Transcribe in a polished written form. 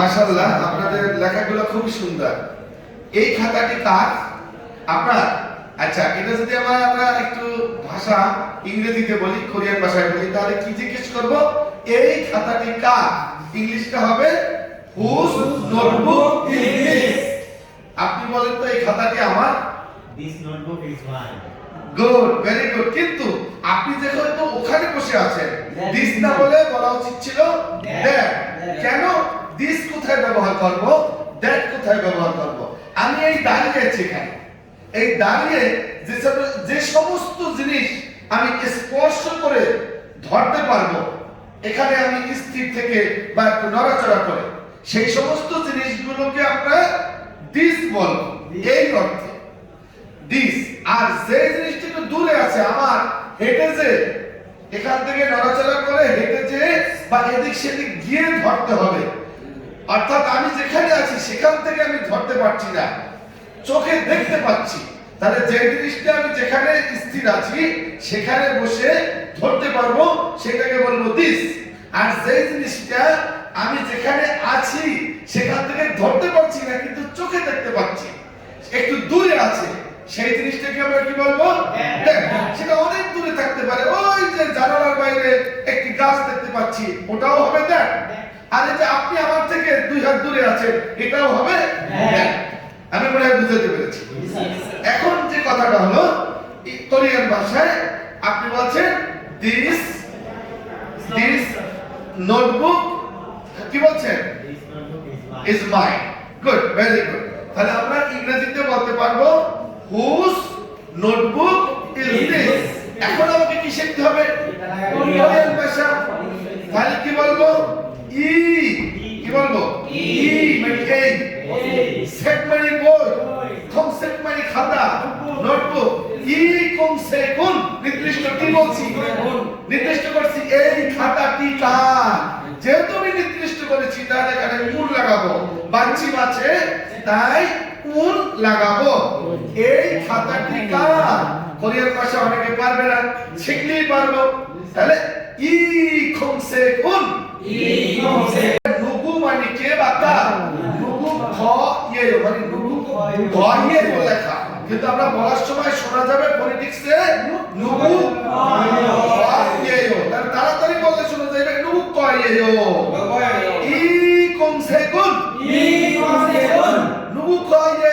মাশাআল্লাহ, আপনাদের লেখাগুলো খুব সুন্দর। এই খাতাটি কার? আপনার? আচ্ছা, এটা যদি আমরা একটু ভাষা ইংরেজিতে বলি, কোরিয়ান ভাষায় বলি, তাহলে কি জিজ্ঞেস করব? এই খাতাটি কার? ইংলিশটা হবে হুজ নোটবুক ইজ দিস। আপনি বলেন তো এই খাতাটি আমার? This notebook is mine. Good, very good. কিন্তু আপনি যেহেতু ওখানে বসে আছেন, দিস না বলে বলা উচিত ছিল দ্যাট। কেন? দিস কোথায় ব্যবহার করব, দ্যাট কোথায় ব্যবহার করব? আমি এই দাঁড়িয়ে আছি এখানে, এই দাঁড়িয়ে যে সমস্ত জিনিস আমি স্পর্শ করে ধরতে পারবো, এখানে আমি স্থির থেকে বা একটু নড়াচড়া করে, সেই সমস্ত জিনিসগুলোকে আমরা দিস বলবো এই অর্থে, দিস। আর যে জিনিসটা একটু দূরে আছে, আমার হেঁটে যে এখান থেকে নড়াচড়া করে হেঁটে যে বা এদিক সেদিক গিয়ে ধরতে হবে, অর্থাৎ আমি যেখানে আছি সেখান থেকে আমি ধরতে পারছি না, চোখে দেখতে পাচ্ছি, তাহলে যে জিনিসটা আমি যেখানে স্থির আছি সেখানে বসে ধরতে পারবো সেটাকে বলবো দিস। আর যে জিনিসটা আমি যেখানে আছি সেখান থেকে ধরতে পারছি না কিন্তু চোখে দেখতে পাচ্ছি, একটু দূরে আছে, সেই জিনিসটাকে আমরা কি বলবো? সেটা অনেক দূরে থাকতে পারে, ওই যে জানালার বাইরে একটি গাছ দেখতে পাচ্ছি, ওটাও হবে দ্যাট। আর এই যে আপনি আমার থেকে 2 হাত দূরে আছেন, এটাও হবে দ্যাট। আমি মনে হয় বুঝাতে পেরেছি। এখন যে কথাটা হলো, কোরিয়ান ভাষায় আপনি বলছেন দিস নোটবুক, কি বলছেন? This notebook is mine. Is mine. Good, very good. তাহলে আমরা ইংরেজিতে বলতে পারবো হুজ নোটবুক ইজ দিস। এখন আমাকে কি শিখতে হবে? কোরিয়ান ভাষা। তাহলে কি বলবো? ই। কি বলবো? ই মানে এই, সেট মানে বই, কম সেট মানে খাতা, নোটবুক। ই কম সে কোন নির্দিষ্ট কি বলছি? নির্দিষ্ট করছি এই খাতাটি কার। যেহেতু আমি নির্দিষ্ট করেছি তাহলে এখানে কোন লাগাবো, বাচ্চি আছে তাই কোন লাগাবো। এই খাতাটি কার? কোরিয়ান ভাষা অনেকে পারবে না, শিখলেই পারবো। তাহলে ই কম সে কোন, নুগু মানে কে বা কার, নুগু খ ইয়ে মানে নুগু খ ইয়ে লেখা, কিন্তু আমরা বলার সময় শোনা যাবে ফোনেটিক্সে নুগু খ ইয়ে। তাহলে তাড়াতাড়ি বললে শোনা যাবে নুগু খ ইয়ে। ই কম সে কোন, নুগু খ ইয়ে।